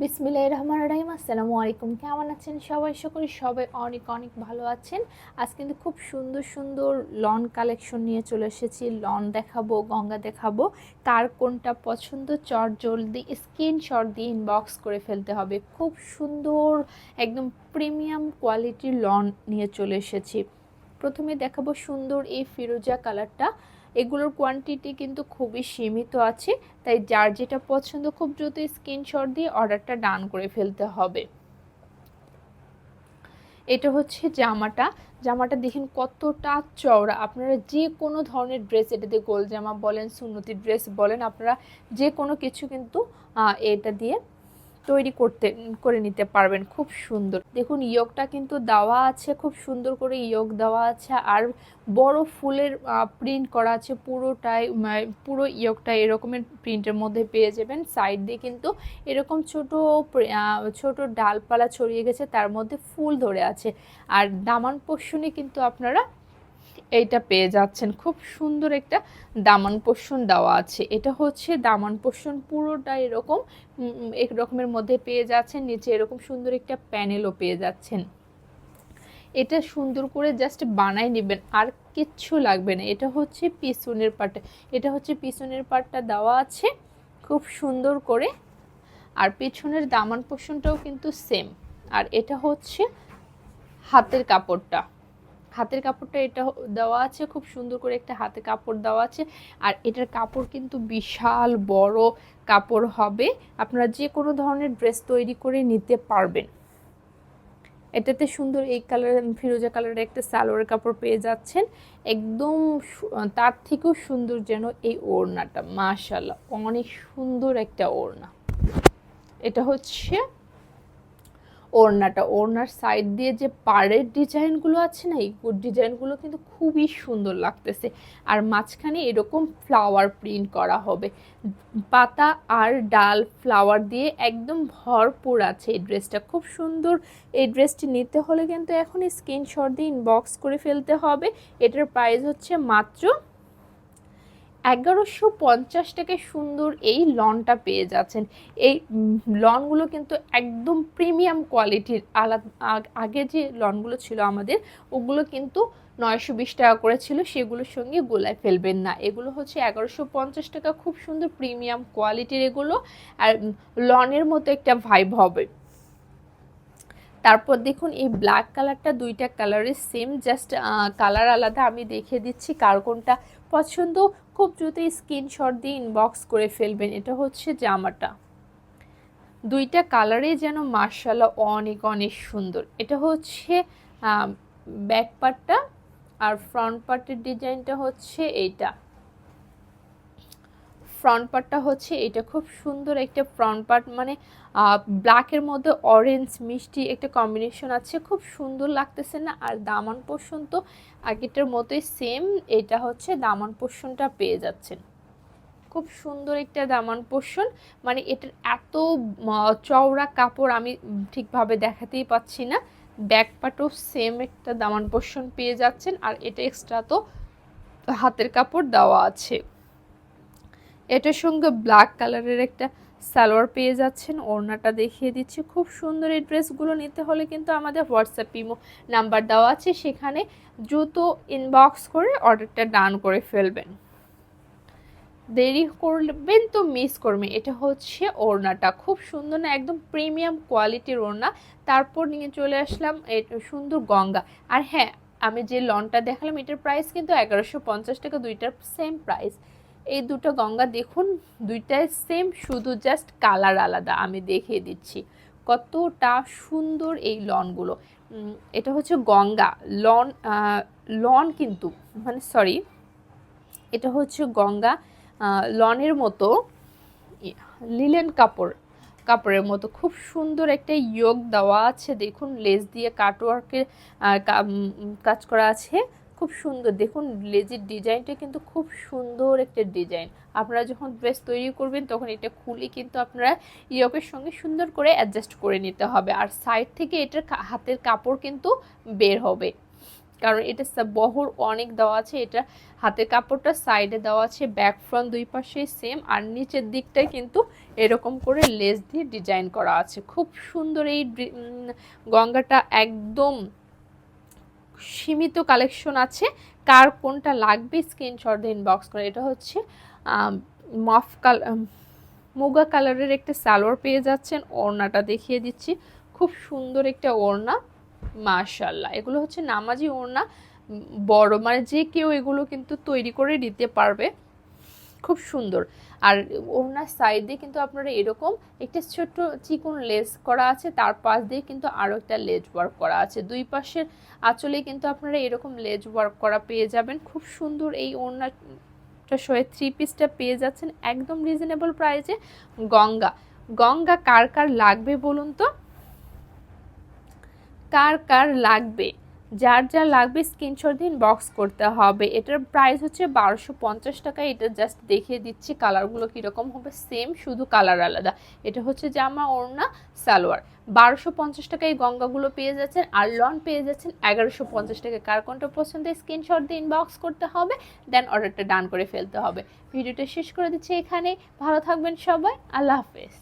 বিসমিল্লাহির রহমানির রহিম। আসসালামু আলাইকুম। কেমন আছেন সবাই? আশা করি সবাই অনেক অনেক ভালো আছেন। আজ কিন্তু খুব সুন্দর সুন্দর লন কালেকশন নিয়ে চলে এসেছি। লন দেখাবো, গঙ্গা দেখাবো। কার কোনটা পছন্দ চটজলদি স্ক্রিনশট দিয়ে ইনবক্স করে ফেলতে হবে। খুব সুন্দর একদম প্রিমিয়াম কোয়ালিটির লন নিয়ে চলে এসেছি। প্রথমে দেখাবো সুন্দর এই ফিরোজা কালারটা। এগুলোর কোয়ান্টিটি কিন্তু খুবই সীমিত আছে, তাই যার যেটা পছন্দ খুব দ্রুত স্ক্রিনশট দিয়ে অর্ডারটা ডান করে ফেলতে হবে। এটা হচ্ছে জামাটা। জামাটা দেখেন কতটা চওড়া। আপনারা যে কোনো ধরনের ড্রেস, এটাতে গোল জামা বলেন, সুন্নতি ড্রেস বলেন, আপনারা যে কোনো কিছু কিন্তু এটা দিয়ে তৈরি করে নিতে পারবেন। খুব সুন্দর দেখুন, ইয়োগটা কিন্তু দেওয়া আছে, খুব সুন্দর করে ইয়োগ দেওয়া আছে, আর বড় ফুলের প্রিন্ট করা আছে পুরোটাই। পুরো ইয়োগটা এরকমের প্রিন্টের মধ্যে পেয়ে যাবেন। সাইড দিয়ে কিন্তু এরকম ছোট ছোট ডালপালা ছড়িয়ে গেছে, তার মধ্যে ফুল ধরে আছে। আর দামান পোর্শনে কিন্তু আপনারা এইটা পেয়ে যাচ্ছেন, খুব সুন্দর একটা দামান পোর্শন দেওয়া আছে। এটা হচ্ছে দামান পোর্শন পুরোটা এরকমের মধ্যে পেয়ে যাচ্ছেন। নিচে এরকম সুন্দর একটা প্যানেলও পেয়ে যাচ্ছেন। এটা সুন্দর করে জাস্ট বানায় নেবেন, আর কিচ্ছু লাগবে না। এটা হচ্ছে পিছনের পার্টটা, পিছনের পার্টটা দেওয়া আছে খুব সুন্দর করে। আর পেছনের দামান পোর্শনটাও কিন্তু সেম। আর এটা হচ্ছে হাতের কাপড়টা। এটা দেওয়া আছে, খুব সুন্দর করে একটা হাতে কাপড় দেওয়া আছে। আর এটার কাপড় কিন্তু বিশাল বড় কাপড় হবে, আপনারা যে কোনো ধরনের ড্রেস তৈরি করে নিতে পারবেন। এটাতে সুন্দর এই কালার, ফিরোজা কালারের একটা সালোয়ার কাপড় পেয়ে যাচ্ছেন। একদম তার থেকেও সুন্দর যেন এই ওড়নাটা, মাশাআল্লাহ অনেক সুন্দর একটা ওড়না। এটা হচ্ছে ওড়নাটা। ওড়নার সাইড দিয়ে যে পাড়ের ডিজাইনগুলো আছে না, এই ডিজাইনগুলো কিন্তু খুবই সুন্দর লাগতেছে। আর মাঝখানে এরকম ফ্লাওয়ার প্রিন্ট করা হবে, পাতা আর ডাল ফ্লাওয়ার দিয়ে একদম ভরপুর আছে এই ড্রেসটা। খুব সুন্দর। এই ড্রেসটি নিতে হলে কিন্তু এখন স্ক্রিনশট দিয়ে ইনবক্স করে ফেলতে হবে। এটার প্রাইস হচ্ছে মাত্র 1150 টাকায় সুন্দর এই লনটা পেয়ে যাচ্ছেন। এই লনগুলো কিন্তু একদম প্রিমিয়াম কোয়ালিটির। আগে যে লনগুলো ছিল আমাদের, ওগুলো কিন্তু 920 টাকা করে ছিল, সেগুলোর সঙ্গে গোলায় ফেলবেন না। এগুলো হচ্ছে 1150 টাকা, খুব সুন্দর প্রিমিয়াম কোয়ালিটির এগুলো। আর লনের মতো একটা ভাইব হবে। তারপর দেখুন এই ব্ল্যাক কালারটা, দুইটা কালারের সেম, জাস্ট কালার আলাদা। আমি দেখিয়ে দিচ্ছি কার কোনটা পছন্দ, খুব দ্রুত স্ক্রিনশট দিয়ে ইনবক্স করে ফেলবেন। এটা হচ্ছে জামাটা, দুইটা কালারে যেন মাশাআল্লাহ অনেক অনেক সুন্দর। এটা হচ্ছে ব্যাক পার্টটা, আর ফ্রন্ট পার্টের ডিজাইনটা হচ্ছে এইটা। ফ্রন্ট পার্টটা হচ্ছে এটা, খুব সুন্দর একটা ফ্রন্ট পার্ট, মানে ব্ল্যাকের মধ্যে অরেঞ্জ মিষ্টি একটা কম্বিনেশন আছে, খুব সুন্দর লাগতেছে না? আর দামান পোর্শন তো আগেটার মতোই সেম। এটা হচ্ছে দামান পোর্শনটা পেয়ে যাচ্ছেন, খুব সুন্দর একটা দামান পোর্শন। মানে এটার এত চওড়া কাপড় আমি ঠিকভাবে দেখাতেই পাচ্ছি না। ব্যাক পার্টও সেম একটা দামান পোর্শন পেয়ে যাচ্ছেন। আর এটা এক্সট্রা তো হাতের কাপড় দেওয়া আছে। এটার সঙ্গে ব্ল্যাক কালারের একটা সালোয়ার পেয়ে যাচ্ছেন। ওড়নাটা দেখিয়ে দিচ্ছি। খুব সুন্দর এই ড্রেসগুলো নিতে হলে কিন্তু আমাদের হোয়াটসঅ্যাপ ইমো নাম্বার দেওয়া আছে, সেখানে দ্রুত ইনবক্স করে অর্ডারটা ডান করে ফেলবেন। দেরি করবেন তো মিস করবেন। এটা হচ্ছে ওড়নাটা, খুব সুন্দর না? একদম প্রিমিয়াম কোয়ালিটির ওড়না। তারপর নিয়ে চলে আসলাম এটা সুন্দর গঙ্গা। আর হ্যাঁ, আমি যে লনটা দেখালাম এটার প্রাইস কিন্তু 1150 টাকা, দুইটার সেম প্রাইস। এই দুটো গঙ্গা দেখুন, দুইটাই সেম, শুধু জাস্ট কালার আলাদা। আমি দেখিয়ে দিচ্ছি কতটা সুন্দর এই লনগুলো। এটা হচ্ছে গঙ্গা লন, লন কিন্তু মানে সরি, এটা হচ্ছে গঙ্গা লনের মতো, লিলেন কাপড়ের মতো খুব সুন্দর একটা ইয়োগ দেওয়া আছে। দেখুন লেস দিয়ে কাটওয়ার্কের কাজ করা আছে, খুব সুন্দর। দেখুন লেজের ডিজাইনটা কিন্তু খুব সুন্দর একটা ডিজাইন। আপনারা যখন ড্রেস তৈরি করবেন তখন এটা খুলে কিন্তু আপনারা ইয়োগের সঙ্গে সুন্দর করে অ্যাডজাস্ট করে নিতে হবে। আর সাইড থেকে এটার হাতের কাপড় কিন্তু বের হবে। কারণ এটা বহর অনেক দেওয়া আছে, এটা হাতের কাপড়টা সাইডে দেওয়া আছে, ব্যাক ফ্রন্ট দুই পাশে সেম, আর নিচের দিকটায় কিন্তু এরকম করে লেস দিয়ে ডিজাইন করা আছে। খুব সুন্দর এই গঙ্গাটা, একদম সীমিত কালেকশন আছে। কার কোনটা লাগবে স্ক্রিনশট দিয়ে ইনবক্স করে। এটা হচ্ছে মফ কালার, মুগা কালারের একটা সালোয়ার পেয়ে যাচ্ছেন। ওড়নাটা দেখিয়ে দিচ্ছি, খুব সুন্দর একটা ওড়না, মাশাআল্লাহ। এগুলো হচ্ছে নামাজি ওড়না, বড় মানে যে কেউ এগুলো কিন্তু তৈরি করে দিতে পারবে, খুব সুন্দর। আর ওড়নার সাইড দিয়ে কিন্তু আপনারা এরকম একটা ছোট্ট চিকন লেস করা আছে, তার পাশ দিয়ে কিন্তু আরও একটা লেজ ওয়ার্ক করা আছে। দুই পাশের আঁচলে কিন্তু আপনারা এরকম লেজ ওয়ার্ক করা পেয়ে যাবেন। খুব সুন্দর এই ওড়নাটা সহ থ্রি পিসটা পেয়ে যাচ্ছেন একদম রিজনেবল প্রাইসে। গঙ্গা, গঙ্গা কার কার লাগবে বলুন তো, কার কার লাগবে? যার যার লাগবে স্ক্রিনশট দিন, বক্স করতে হবে। এটার প্রাইস হচ্ছে 1250 টাকা। এটা জাস্ট দেখিয়ে দিচ্ছি কালারগুলো কীরকম হবে, সেম শুধু কালার আলাদা। এটা হচ্ছে জামা, ওড়না, সালোয়ার। 1250 টাকায় গঙ্গাগুলো পেয়ে যাচ্ছেন, আর লন পেয়ে যাচ্ছেন 1150 টাকা। কার কোনটা পছন্দ স্ক্রিনশট দিন, বক্স করতে হবে, দেন অর্ডারটা ডান করে ফেলতে হবে। ভিডিওটা শেষ করে দিচ্ছি এখানে। ভালো থাকবেন সবাই, আল্লাহ হাফেজ।